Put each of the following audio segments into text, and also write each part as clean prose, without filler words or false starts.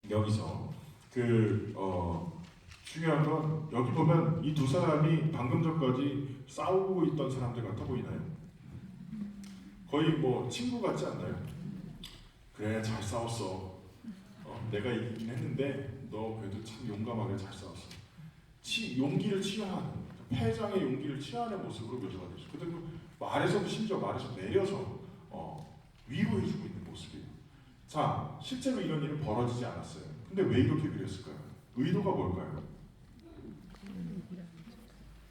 여기서 중요한 건 여기 보면 이 두 사람이 방금 전까지 싸우고 있던 사람들 같아 보이나요? 거의 뭐 친구 같지 않나요? 그래 잘 싸웠어. 내가 이기긴 했는데 너 그래도 참 용감하게 잘 싸웠어. 용기를 취하는 패장의 용기를 취하는 모습으로 묘사가 되죠. 그리고 말에서도 심지어 말에서 내려서 위로해주고 있는 모습이에요. 자, 실제로 이런 일은 벌어지지 않았어요. 근데 왜 이렇게 그렸을까요? 의도가 뭘까요?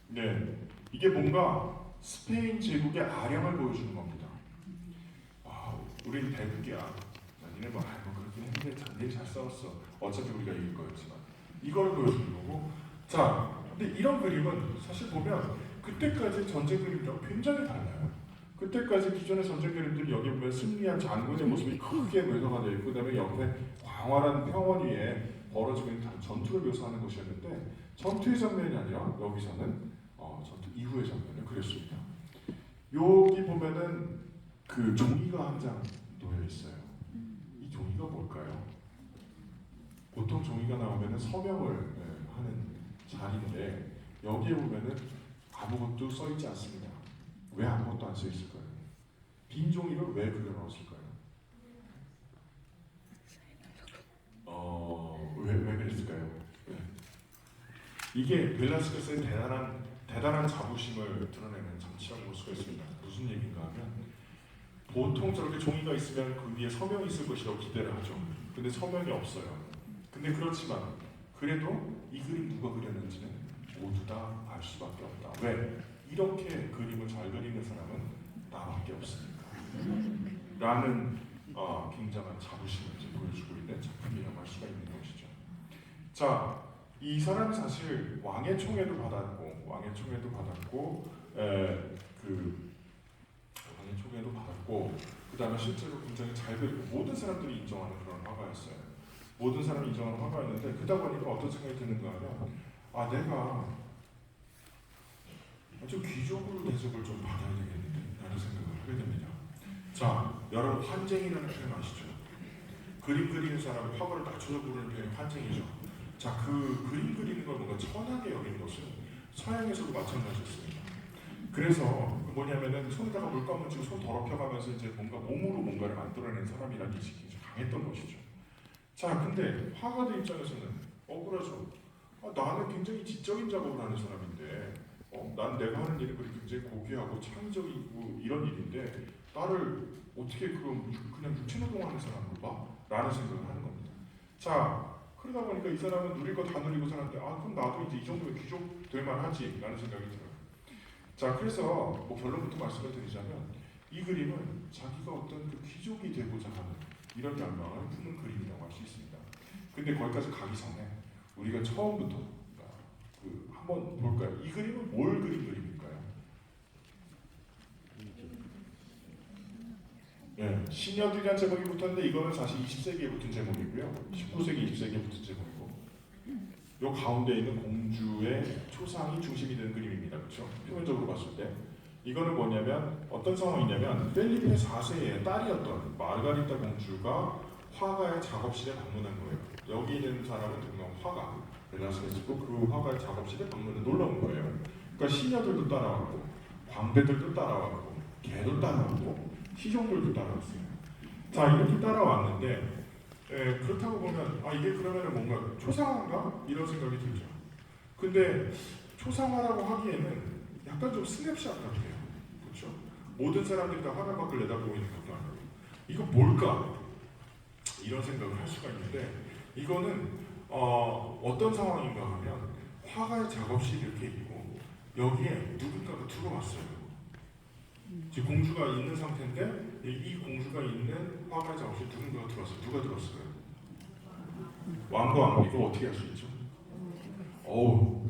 네, 이게 뭔가 스페인 제국의 아량을 보여주는 겁니다. 우린 대국이야. 니네 뭐 그렇게 했는데 니네 잘 싸웠어. 어차피 우리가 이길 거였지만 이걸 보여주는 거고. 자, 근데 이런 그림은 사실 보면 그때까지 전쟁 그림이랑 굉장히 달라요. 그때까지 기존의 전쟁 그림들이 여기 보면 승리한 장군의 모습이 크게 묘사가 되어 있고, 그다음에 옆에 광활한 평원 위에 벌어지고 있는 전투를 묘사하는 것이었는데, 전투의 장면이 아니라 여기서는 전투 이후의 장면을 그렸습니다. 여기 보면은 그 종이가 한 장 놓여 있어요. 이 종이가 뭘까요? 보통 종이가 나오면은 서명을 하는 자리인데 여기에 보면은 아무것도 써 있지 않습니다. 왜 아무것도 안 써 있을까요? 빈 종이를 왜 그려 넣었을까요? 왜 그랬을까요? 네. 이게 벨라스케스의 대단한 자부심을 드러내는 장치라고 볼 수가 있습니다. 무슨 얘기인가 하면, 보통 저렇게 종이가 있으면 그 위에 서명이 있을 것이라고 기대를 하죠. 근데 서명이 없어요. 근데 그렇지만 그래도 이 그림 누가 그렸는지는 모두 다 알 수밖에 없다. 왜? 이렇게 그림을 잘 그리는 사람은 나밖에 없으니까. 라는 굉장한 자부심을 보여주고 있는 작품이라고 할 수가 있는 것이죠. 자, 이 사람이 사실 왕의 총애도 받았고, 왕의 총애도 받았고, 그 다음에 실제로 굉장히 잘 그리고 모든 사람들이 인정하는 그런 화가였어요. 모든 사람이 인정하는 화가였는데, 그러다 보니까 어떤 생각이 드는가 하면, 내가 좀 귀족으로 대접을 좀 받아야 되겠는데 라는 생각을 하게 됩니다. 자, 여러분 환쟁이라는 표현 아시죠? 그림 그리는 사람이 화가를 낮춰서 부르는 표현이 환쟁이죠. 자, 그 그림 그리는 걸 뭔가 천하게 여기는 것은 서양에서도 마찬가지였습니다. 그래서 뭐냐면은 손에다가 물감 묻히고 손 더럽혀가면서 이제 뭔가 몸으로 뭔가를 만들어낸 사람이라는 인식이 굉장히 강했던 것이죠. 자, 근데 화가들 입장에서는 억울하죠. 나는 굉장히 지적인 작업을 하는 사람인데, 난 내가 하는 일은 굉장히 고귀하고 창의적이고 이런 일인데 나를 어떻게 그냥 육체노동하는 사람으로 봐? 라는 생각을 하는 겁니다. 자, 그러다 보니까 이 사람은 누릴 거 다 누리고 사는데 그럼 나도 이제 이 정도면 귀족 될 만하지 라는 생각이 들어요. 자, 그래서 결론부터 말씀을 드리자면 이 그림은 자기가 어떤 그 귀족이 되고자 하는 이런 열망을 품는 그림이라고 할 수 있습니다. 근데 거기까지 가기 전에 우리가 처음부터 한번 볼까요? 이 그림은 뭘 그린 그림일까요? 네, 시녀들이라는 제목이 붙었는데 이거는 사실 20세기에 붙은 제목이고요. 19세기, 20세기에 붙은 제목이고, 요 가운데 있는 공주의 초상이 중심이 되는 그림입니다. 그렇죠? 표면적으로 봤을 때 이거는 뭐냐면 어떤 상황이냐면 펠리페 4세의 딸이었던 마르가리타 공주가 화가의 작업실에 방문한 거예요. 여기 있는 사람은 누군가 화가 벨라스케스고 그 화가의 작업실에 방문해 놀러 온 거예요. 그러니까 시녀들도 따라왔고 광배들도 따라왔고 개도 따라왔고 시종들도 따라왔어요. 자, 이렇게 따라왔는데 그렇다고 보면 이게 그러면 뭔가 초상화인가? 이런 생각이 들죠. 근데 초상화라고 하기에는 약간 좀 스냅샷 같아요. 그렇죠? 모든 사람들이 다 화면밖을 내다보고 있는 것도 아니고 이거 뭘까? 이런 생각을 할 수가 있는데, 이거는 어떤 상황인가 하면 화가의 작업실이 이렇게 있고 여기에 누군가가 들어왔어요. 지금 공주가 있는 상태인데 이 공주가 있는 화가의 작업실에 누군가가 들어왔어요. 누가 들어왔어요? 왕과 왕비. 이거 어떻게 할 수 있죠?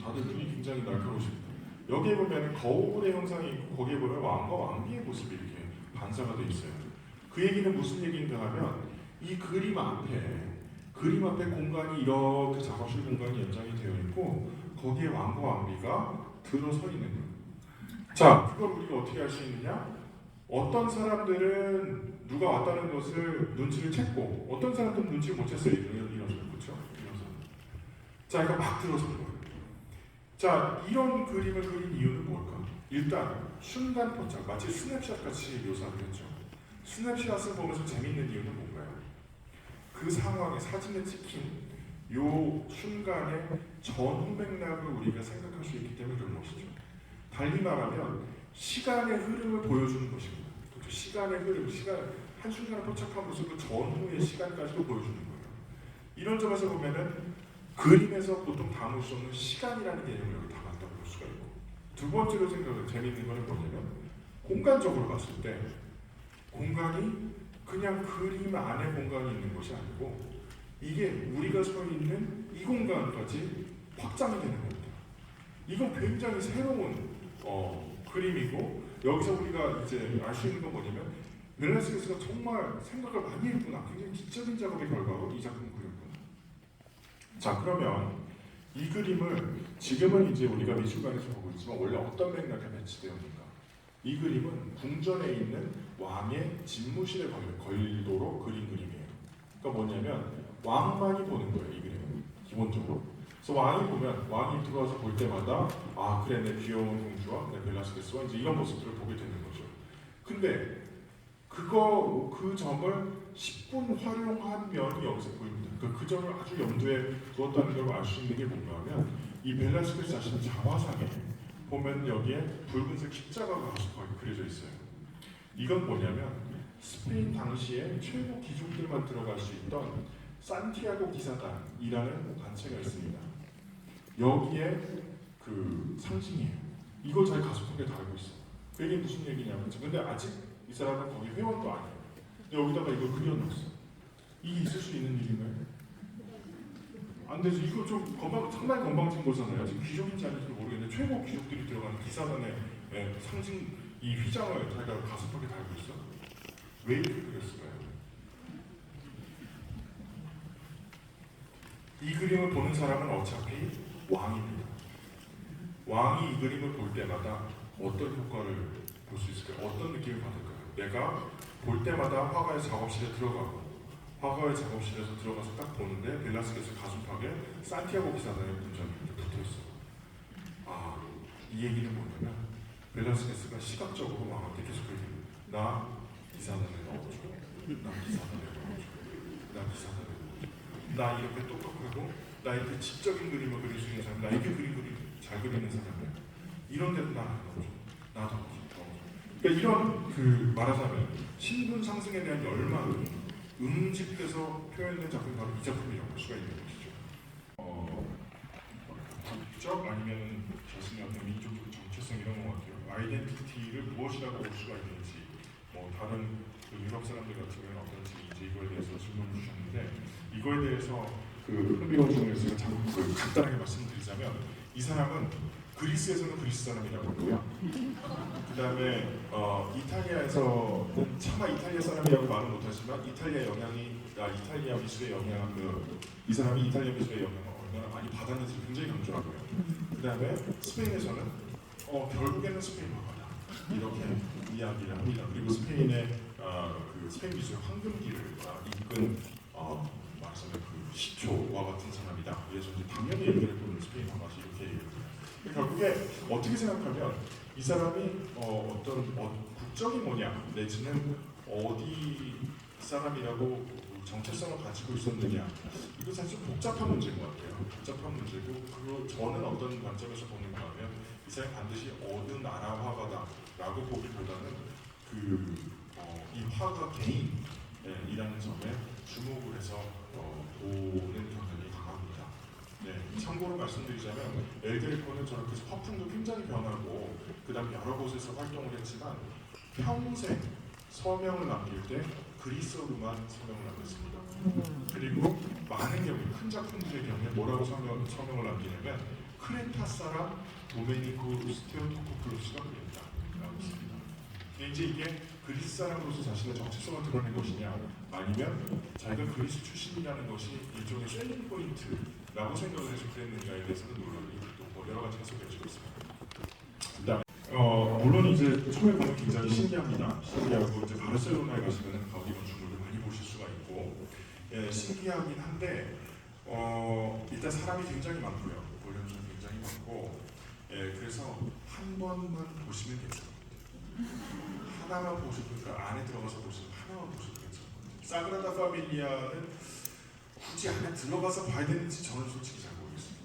다들 눈이 굉장히 날카로우십니다. 여기에 보면 거울의 형상이 있고 거기에 보면 왕과 왕비의 모습이 이렇게 반사가 되어 있어요. 그 얘기는 무슨 얘기인가 하면 이 그림 앞에 공간이 이렇게 작업실 공간이 연장이 되어 있고 거기에 왕과 왕비가 들어서 있는 거예요. 자, 그걸 우리가 어떻게 할 수 있느냐? 어떤 사람들은 누가 왔다는 것을 눈치를 챘고 어떤 사람들은 눈치를 못 챘어요. 이런 그렇죠? 자기가 막 들어선 거예요. 자, 이런 그림을 그린 이유는 뭘까? 일단 순간 포착, 마치 스냅샷 같이 묘사를 했죠. 스냅샷을 보면서 재밌는 이유는 뭔가요? 그 상황에 사진에 찍힌 요 순간의 전후 맥락을 우리가 생각할 수 있기 때문에 그런 것이죠. 달리 말하면 시간의 흐름을 보여주는 것입니다. 그렇죠? 시간의 흐름, 한순간에 포착함으로써 그 전후의 시간까지도 보여주는 거예요. 이런 점에서 보면은 그림에서 보통 담을 수 없는 시간이라는 개념을 여기 담았다고 볼 수가 있고, 두 번째로 재미있는 거는 뭐냐면 공간적으로 봤을 때 공간이 그냥 그림 안에 공간이 있는 것이 아니고 이게 우리가 서 있는 이 공간까지 확장이 되는 겁니다. 이건 굉장히 새로운 그림이고, 여기서 우리가 이제 알 수 있는 건 뭐냐면 벨라스케스가 정말 생각을 많이 했구나, 굉장히 지적인 작업의 결과로 이 작품을 그렸구나. 자, 그러면 이 그림을 지금은 이제 우리가 미술관에서 보고 있지만 원래 어떤 맥락에 배치되었는가? 이 그림은 궁전에 있는 왕의 집무실에 걸도록 그린 그림이에요. 그러니까 뭐냐면 왕만이 보는 거예요, 이 그림은 기본적으로. 그래서 왕이 들어와서 볼 때마다 아, 그래, 내 귀여운 공주와 내 벨라스케스와 이제 이런 모습들을 보게 되는 거죠. 근데 그 점을 10분 활용한 면이 여기서 보입니다. 그 점을 아주 염두에 두었다는 걸 알 수 있는 게 뭔가 하면 이 벨라스케스 자신 자화상에 보면 여기에 붉은색 십자가가 거기 그려져 있어요. 이건 뭐냐면 스페인 당시에 최고 귀족들만 들어갈 수 있던 산티아고 기사단이라는 단체가 있습니다. 여기에 그 상징이에요. 이걸 잘 가속하게 다 알고 있어. 이게 무슨 얘기냐면, 근데 아직 이 사람은 거기 회원도 아니에요. 근데 여기다가 이걸 그려놨어. 이게 있을 수 있는 일인가요? 안 되지. 이거 좀 상당히 건방진 거잖아요. 지금 귀족인지 아닌지 모르겠는데 최고 귀족들이 들어가는 기사단의 상징, 이 휘장을 자기가 가슴팍에 달고 있어. 왜 이렇게 그렸을까요? 이 그림을 보는 사람은 어차피 왕입니다. 왕이 이 그림을 볼 때마다 어떤 효과를 볼 수 있을까요? 어떤 느낌을 받을까요? 내가 볼 때마다 화가의 작업실에 들어가고, 화가의 작업실에서 들어가서 딱 보는데 벨라스케스 가슴팍에 산티아고 기사단의 문장이 붙어있어. 아, 이 얘기는 뭐냐면 벨라스케스가 시각적으로 왕한테 계속 얘기해요. 나 기사단에 넣어줘. 나 기사단에 넣어줘. 나 기사단에 넣어줘. 나 이렇게 똑똑하고 나 이렇게 지적인 그림을 그릴 수 있는 사람, 나 이렇게 그림 잘 그리는 사람이야. 이런 데도 나 넣어줘. 나도 넣어줘. 그러니까 이런 말하자면 신분 상승에 대한 열망이 응집돼서 표현된 작품이 바로 이 작품이라고 볼 수가 있는 것이죠. 국적 아니면 자신의 어떤 민족적 정체성 이런 것 같아요. 아이덴티티를 무엇이라고 볼 수가 있는지, 다른 유럽 사람들 같은 경우는 어떤지 이제 이거에 대해서 질문을 주셨는데, 이거에 대해서 흥미로운 질문에서 간단하게 말씀드리자면, 이 사람은 그리스에서는 그리스 사람이라고 하고요. 그 다음에 이탈리아에서는 차마 이탈리아 사람이라고 말은 못하지만 이탈리아 미술의 영향, 이 사람이 이탈리아 미술의 영향을 얼마나 많이 받았는지 굉장히 강조하고요. 그 다음에 스페인에서는 결국에는 스페인 화가다 이렇게 이야기를 합니다. 그리고 스페인의 스페인 미술의 황금기를 이끈 말하자면 그 시초와 같은 사람이다. 그래서 이제 당연히 얘기를 보는 스페인 화가시 이렇게 얘기합니다. 결국에 어떻게 생각하면 이 사람이 어떤 국적이 뭐냐, 내지는 어디 사람이라고 정체성을 가지고 있었느냐, 이거 사실 좀 복잡한 문제인 것 같아요. 복잡한 문제고, 저는 어떤 관점에서 보는가 하면 이 사람이 반드시 어느 나라 화가다라고 보기보다는 이 화가 개인이라는 점에 주목을 해서 보는 경향이 강합니다. 참고로 말씀드리자면 엘그레코는 저렇게 화풍도 굉장히 변하고 그 다음 여러 곳에서 활동을 했지만 평생 서명을 남길 때 그리스어로만 서명을 남겼습니다. 그리고 많은 경우, 큰 작품들의 경우에 뭐라고 서명을 남기냐면 크레타 사람 도메니코 스테오토코플로스가 그렸다 라고 했습니다. 이제 이게 그리스 사람으로서 자신의 정체성을 드러낸 것이냐, 아니면 자기가 그리스 출신이라는 것이 일종의 셀링 포인트라고 생각을 해서 그랬는가에 대해서는 논란이 또 여러 가지가 섞여지고 있습니다. 그다음에 물론 이제 처음에 보면 굉장히 신기합니다. 신기하고 이제 바르셀로나에 가시면 가우디 건축물을 많이 보실 수가 있고 신기하긴 한데 일단 사람이 굉장히 많고요. 볼륨도 굉장히 많고, 그래서 한 번만 보시면 괜찮아요. 하나만 보셔도, 그 안에 들어가서 보시면 하나만 보셔도 괜찮아요. 사그라다 파밀리아는 굳이 안에 들어가서 봐야 되는지 저는 솔직히 잘 모르겠습니다.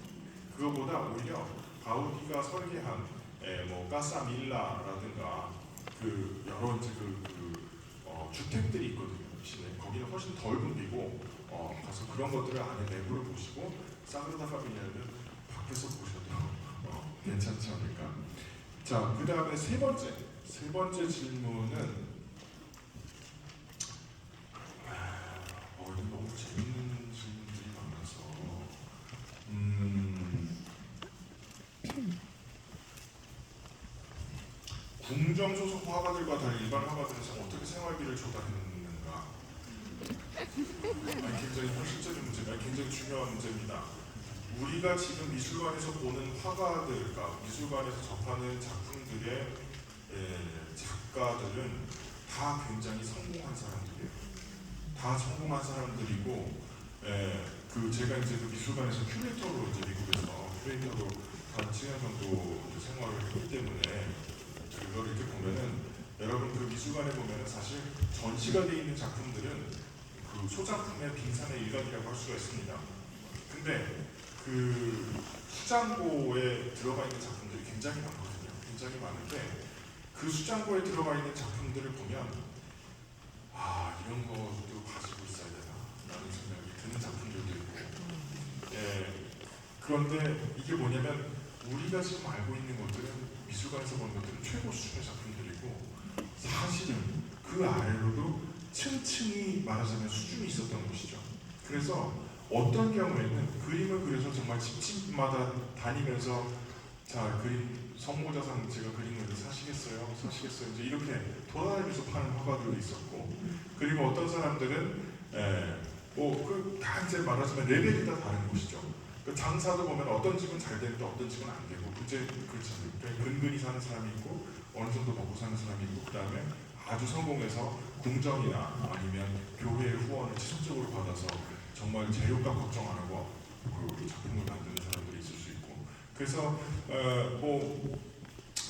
그거보다 오히려 가우디가 설계한 뭐 까사밀라라든가 그 여러 이제 주택들이 있거든요. 시내 거기는 훨씬 덜 붐비고 가서 그런 것들을 안에 내부를 보시고 사그라다 파밀리아는 밖에서 보셔도 괜찮지 않을까. 자, 그 다음에 세 번째 질문은 이거 너무 재밌는 질문들이 많아서 궁정 소속 화가들과 달리 일반 화가들은 어떻게 생활비를 조달했는가? 굉장히 현실적인 문제가 굉장히 중요한 문제입니다. 우리가 지금 미술관에서 보는 화가들, 그러니까 미술관에서 접하는 작품들의 작가들은 다 굉장히 성공한 사람들이에요. 다 성공한 사람들이고, 제가 이제 그 미술관에서 큐레이터로 이제 미국에서 큐레이터로 한 7년 정도 생활을 했기 때문에 그걸 이렇게 보면은 여러분 그 미술관에 보면은 사실 전시가 되어 있는 작품들은 그 소작품의 빙산의 일각이라고 할 수가 있습니다. 근데 그 수장고에 들어가 있는 작품들이 굉장히 많거든요. 굉장히 많은데 그 수장고에 들어가 있는 작품들을 보면 이런 것도 가지고 있어야 되나 라는 생각이 드는 작품들도 있고 그런데 이게 뭐냐면 우리가 지금 알고 있는 것들은 미술관에서 보는 것들은 최고 수준의 작품들이고 사실은 그 아래로도 층층이 말하자면 수준이 있었던 것이죠. 그래서 어떤 경우에는 그림을 그려서 정말 집집마다 다니면서 자 그림 성모자상 제가 그린 건데 사시겠어요? 이제 이렇게 돌아다니면서 파는 화가들도 있었고 그리고 어떤 사람들은 다 이제 말하자면 레벨이 다 다른 것이죠. 그 장사도 보면 어떤 집은 잘 되는데 어떤 집은 안 되고 그렇잖아요. 근근히 사는 사람이 있고 어느 정도 먹고 사는 사람이 있고 그 다음에 아주 성공해서 궁정이나 아니면 교회의 후원을 지속적으로 받아서 정말 재료값 걱정 안 하고 그 작품을 만드는 사람들이 있을 수 있고 그래서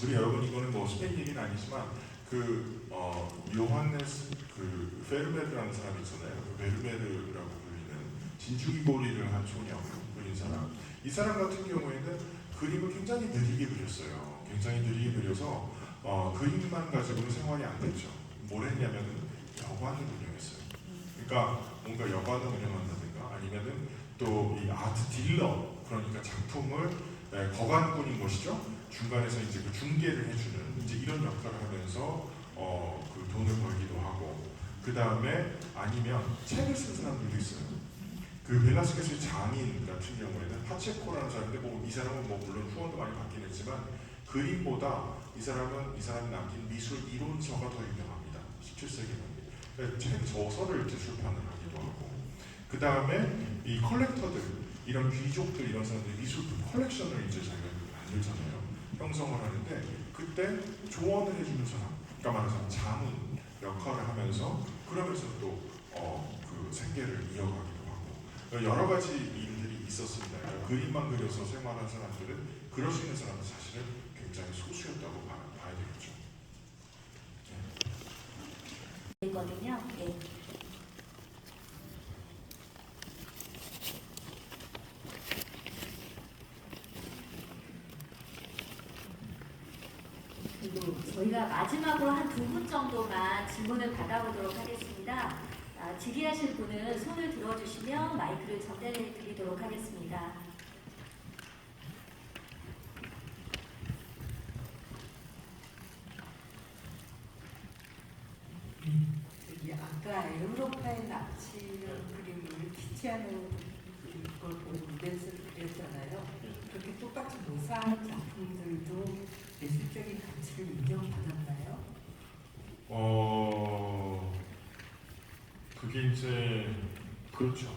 우리 여러분 이거는 뭐 스페인 얘기는 아니지만 요한네스 페르메르라는 사람이 있잖아요. 그 베르메르라고 불리는 진주기고리를 한 소녀 그린 사람. 이 사람 같은 경우에는 그림을 굉장히 느리게 그렸어요. 굉장히 느리게 그려서 그림만 가지고는 생활이 안 됐죠. 뭘 했냐면은 여관을 운영했어요. 그러니까 뭔가 여관을 운영한다든가 아니면은 또 이 아트 딜러 그러니까 작품을 거관꾼인 것이죠. 중간에서 이제 그 중개를 해주는 이제 이런 역할을 하면서 그 돈을 벌기도 하고 그 다음에 아니면 책을 쓴 사람들도 있어요. 그 벨라스케스의 장인 같은 경우에는 파체코라는 사람인데 이 사람은 물론 후원도 많이 받긴 했지만 그림보다 이 사람이 남긴 미술 이론서가 더 유명합니다. 17세기는 책 저서를 이제 출판을 하기도 하고 그 다음에 이 컬렉터들 이런 귀족들 이런 사람들이 미술품 컬렉션을 이제 자기가 만들잖아요. 형성을 하는데 그때 조언을 해주는 사람 그러니까 말하자면 자문 역할을 하면서 그러면서 또 그 생계를 이어가기도 하고 여러 가지 일들이 있었습니다. 그러니까 그림만 그려서 생활한 사람들은 그럴 수 있는 사람은 사실은 굉장히 소수였다고 봐야 되겠죠. 있거든요. 네. 그리고 저희가 마지막으로 한 2분 정도만 질문을 받아보도록 하겠습니다. 질의하실 분은 손을 들어주시면 마이크를 전달해 드리도록 하겠습니다. 아까 에우로파의 납치 그림을 티ziano 걸 보고 루벤스를 그렸잖아요. 그렇게 똑같이 모사한 작품들도 예술적인 가치를 인정받았나요? 그게 이제 그렇죠.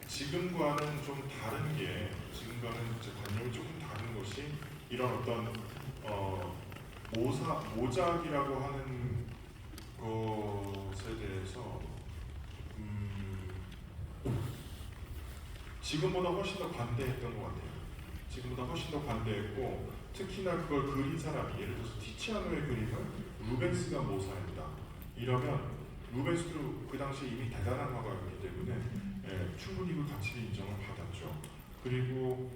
지금과는 좀 다른 게 지금과는 이제 관념이 조금 다른 것이 이런 어떤 모작이라고 하는 것에 대해서 지금보다 훨씬 더 관대했던 것 같아요. 지금보다 훨씬 더 관대했고 특히나 그걸 그린 사람이 예를 들어서 티치아노의 그림을 루벤스가 모사했다 이러면 루벤스도 그 당시에 이미 대단한 화가였기 때문에 충분히 그 가치를 인정을 받았죠. 그리고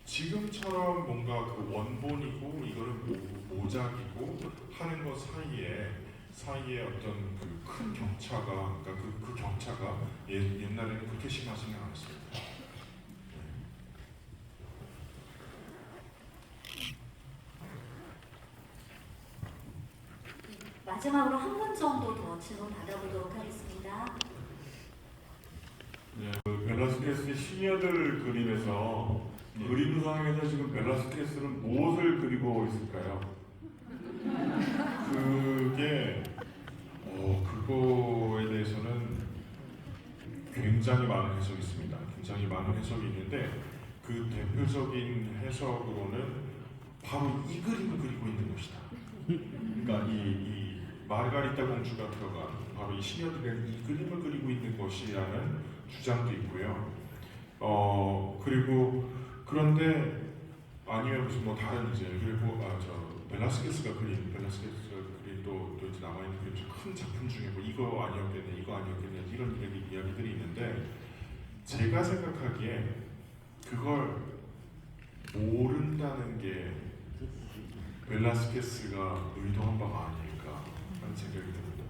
지금처럼 뭔가 그 원본이고 이거는 모작이고 하는 것 사이에 어떤 그 큰 격차가 그러니까 그 격차가 옛날에는 그렇게 심하지는 않았습니다. 마지막으로 한 분 정도 더 질문 받아보도록 하겠습니다. 네, 그 벨라스케스의 시녀들 그림에서 그림상에서 지금 벨라스케스는 무엇을 그리고 있을까요? 그게 그거에 대해서는 굉장히 많은 해석이 있습니다. 굉장히 많은 해석이 있는데 그 대표적인 해석으로는 바로 이 그림을 그리고 있는 것이다. 그러니까 이 마르가리타 공주가 들어간 바로 이 시녀들의 이 그림을 그리고 있는 것이라는 주장도 있고요. 그리고 그런데 아니면 무슨 뭐 다른 이제 그리고 벨라스케스가 그린 또 이제 남아 있는 그림 중 큰 작품 중에 뭐 이거 아니었겠네 이런 이야기들이 있는데 제가 생각하기에 그걸 모른다는 게 벨라스케스가 의도한 바가 아닐까 하는 생각이 듭니다.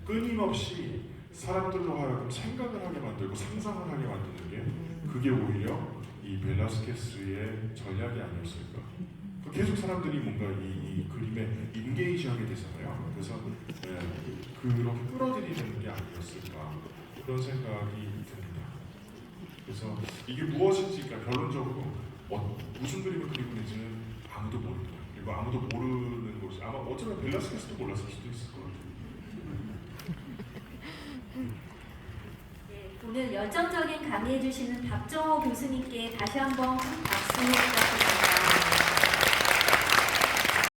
끊임없이 사람들로 하여금 생각을 하게 만들고 상상을 하게 만드는 게 그게 오히려 이 벨라스케스의 전략이 아니었을까. 계속 사람들이 뭔가 이 그림에 인게이지하게 되잖아요. 그래서 그렇게 끌어들이는 게 아니었을까 그런 생각이 듭니다. 그래서 이게 무엇인지 그러니까 결론적으로 무슨 그림을 그리고 있는지는 아무도 모른다. 그리고 아무도 모르는 것이 아마 어쩌면 벨라스케스도 몰랐을 수도 있을 것 같아요. 네, 오늘 열정적인 강의해 주시는 박정호 교수님께 다시 한번 큰 박수 부탁드립니다.